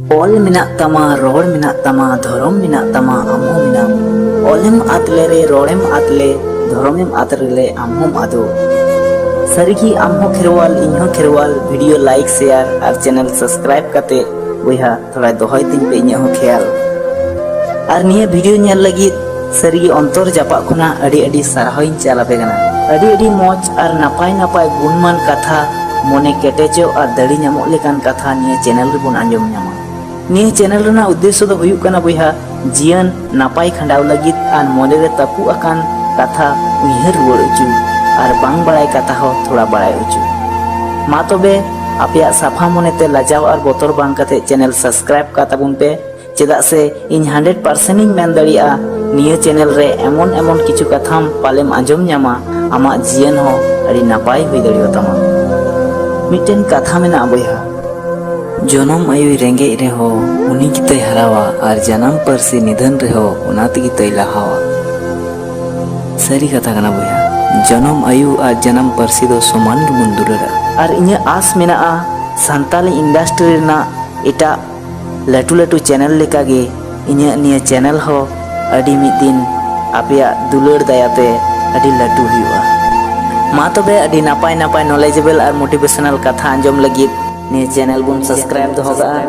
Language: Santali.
ᱚᱞ ᱢᱮᱱᱟᱜ ᱛᱟᱢᱟ, ᱨᱚᱲ ᱢᱮᱱᱟᱜ ᱛᱟᱢᱟ, ᱫᱷᱚᱨᱚᱢ ᱢᱮᱱᱟᱜ ᱛᱟᱢᱟ, ᱟᱢ ᱦᱚᱸ ᱢᱮᱱᱟᱢ। ᱚᱞᱮᱢ ᱟᱫ ᱞᱮᱨᱮ, ᱨᱚᱲᱮᱢ ᱟᱫ ᱞᱮ, ᱫᱷᱚᱨᱚᱢᱮᱢ ᱟᱫ ᱨᱮᱞᱮ, ᱟᱢ ᱦᱚᱢ ᱟᱫᱚ। ᱥᱟᱹᱨᱤᱜᱮ ᱟᱢ ᱦᱚᱸ ᱠᱷᱮᱨᱣᱟᱞ, ᱤᱧ ᱦᱚᱸ ᱠᱷᱮᱨᱣᱟल। ভিডিও লাইক শেয়ার আর চ্যানেল সাবস্ক্রাইব কাতে বইহা থোড়া দহয় তিন পে ইᱧᱟᱹᱜ ᱦᱚᱸ খেয়াল। আর নিয়ে ভিডিও ᱧᱮᱞ ᱞᱟᱹᱜᱤᱫ ᱥᱟᱹᱨᱤᱜᱮ ᱚᱱᱛᱚᱨ ᱡᱟᱯᱟᱜ ᱠᱷᱚᱱᱟᱜ ᱟᱹᱰᱤ ᱟᱹᱰᱤ ᱥᱟᱨᱦᱟᱣᱤᱧ ᱪᱟᱞ ᱟᱯᱮ ᱠᱟᱱᱟ। ᱟᱹᱰᱤ ᱟᱹᱰᱤ ᱢᱚᱡᱽ ᱟᱨ ᱱᱟᱯᱟᱭ ᱱᱟᱯᱟᱭ ᱜᱩᱱᱢᱟᱱ ᱠᱟᱛᱷᱟ, ᱢᱚᱱᱮ ᱠᱮᱴᱮᱡᱚᱜ ᱟᱨ ᱫᱟᱲᱮ ᱧᱟᱢᱚᱜ ᱞᱮᱠᱟᱱ ᱠᱟᱛᱷᱟ ᱱᱤᱭᱟᱹ ᱪᱮᱱᱮᱞ ᱨᱮᱵᱚᱱ ᱟᱸᱡᱚᱢ ᱧᱟᱢᱟ। ᱱᱤᱭᱟᱹ ᱪᱮᱱᱮᱞ ᱨᱮᱱᱟᱜ ᱩᱫᱽᱫᱮᱥᱥᱚ ᱫᱚ ᱦᱩᱭᱩᱜ ᱠᱟᱱᱟ ᱵᱚᱭᱦᱟ ᱡᱤᱭᱚᱱ ᱱᱟᱯᱟᱭ ᱠᱷᱟᱸᱰᱟᱣ ᱞᱟᱹᱜᱤᱫ ᱟᱨ ᱢᱚᱱᱮᱨᱮ ᱛᱟᱹᱯᱩᱜ ᱟᱠᱟᱱ ᱠᱟᱛᱷᱟ ᱩᱭᱦᱟᱹᱨ ᱨᱩᱣᱟᱹᱲ ᱚᱪᱚ ᱟᱨ ᱵᱟᱝ ᱵᱟᱲᱟᱭ ᱠᱟᱛᱷᱟ ᱦᱚᱸ ᱛᱷᱚᱲᱟ ᱵᱟᱲᱟᱭ ᱚᱪᱚ। ᱢᱟ ᱛᱚᱵᱮ ᱟᱯᱮᱭᱟᱜ ᱥᱟᱯᱷᱟ ᱢᱚᱱᱮᱛᱮ ᱞᱟᱡᱟᱣ ᱟᱨ ᱵᱚᱛᱚᱨ ᱵᱟᱝ ᱠᱟᱛᱮ ᱪᱮᱱᱮᱞ ᱥᱟᱵᱥᱠᱨᱟইব ᱠᱟ ᱛᱟᱵᱚᱱ ᱯᱮ। ᱪᱮᱫᱟᱜ ᱥᱮ ᱤᱧ 100% ᱤᱧ ᱢᱮᱱ ᱫᱟᱲᱮᱭᱟᱜᱼᱟ ᱱᱤᱭᱟᱹ ᱪᱮᱱᱮᱞ ᱨᱮ ᱮᱢᱚᱱ ᱠᱤᱪᱷᱩ ᱠᱟᱛᱷᱟᱢ ᱯᱟᱞᱮᱢ ᱟᱸᱡᱚᱢ ᱧᱟᱢᱟ ᱟᱢᱟᱜ ᱡᱤᱭᱚᱱ ᱦᱚᱸ ᱟᱹᱰᱤ ᱱᱟᱯᱟᱭ ᱦᱩᱭ ᱫᱟᱲᱮᱭᱟᱛᱟᱢᱟ। ᱢᱤᱫᱴᱮᱱ ᱠᱟᱛᱷᱟ ᱢᱮᱱᱟᱜᱼᱟ ᱵᱚᱭᱦᱟ, ᱡᱚᱱᱚᱢ ᱟᱭᱩᱭ ᱨᱮᱸᱜᱮᱡ ᱨᱮᱦᱚᱸ ᱩᱱᱤ ᱜᱮᱛᱚᱭ ᱦᱟᱨᱟᱣᱟ ᱟᱨ ᱡᱟᱱᱟᱢ ᱯᱟᱹᱨᱥᱤ ᱱᱤᱫᱷᱟᱹᱱ ᱨᱮᱦᱚᱸ ᱚᱱᱟ ᱛᱮᱜᱮ ᱛᱚᱭ ᱞᱟᱦᱟᱣᱟ। ᱥᱟᱹᱨᱤ ᱠᱟᱛᱷᱟ ᱠᱟᱱᱟ ᱵᱚᱭᱦᱟ, ᱡᱚᱱᱚᱢ ᱟᱭᱩ ᱟᱨ ᱡᱟᱱᱟᱢ ᱯᱟᱹᱨᱥᱤ ᱫᱚ ᱥᱚᱢᱟᱱ ᱜᱮᱵᱚᱱ ᱫᱩᱞᱟᱹᱲᱟ। ᱟᱨ ᱤᱧᱟᱹᱜ ᱟᱸᱥ ᱢᱮᱱᱟᱜᱼᱟ ᱥᱟᱱᱛᱟᱞᱤ ᱤᱱᱰᱟᱥᱴᱨᱤ ᱨᱮᱱᱟᱜ ᱮᱴᱟᱜ ᱞᱟᱹᱴᱩ ᱞᱟᱹᱴᱩ ᱪᱮᱱᱮᱞ ᱞᱮᱠᱟᱜᱮ ᱤᱧᱟᱹᱜ ᱱᱤᱭᱟᱹ ᱪᱮᱱᱮᱞ ᱦᱚᱸ ᱟᱹᱰᱤ ᱢᱤᱫ ᱫᱤᱱ ᱟᱯᱮᱭᱟᱜ ᱫᱩᱞᱟᱹᱲ ᱫᱟᱭᱟᱛᱮ ᱟᱹᱰᱤ ᱞᱟᱹᱴᱩ ᱦᱩᱭᱩᱜᱼᱟ। ᱢᱟ ᱛᱚᱵᱮ ᱟᱹᱰᱤ ᱱᱟᱯᱟᱭ ᱱᱟᱯᱟᱭ ᱱᱚᱞᱮᱡᱮᱵᱚᱞ ᱟᱨ ᱢᱳᱴᱤভᱮᱥᱚনাল ᱠᱟᱛᱷᱟ ᱟᱸᱡᱚᱢ ᱞᱟᱹᱜᱤᱫ ᱱᱤᱭᱟᱹ ᱪᱮᱱᱮᱞ ᱵᱚᱱ ᱥᱟᱵᱥᱠᱨᱟইब ᱫᱚᱦᱚ ᱠᱟᱜᱼᱟ।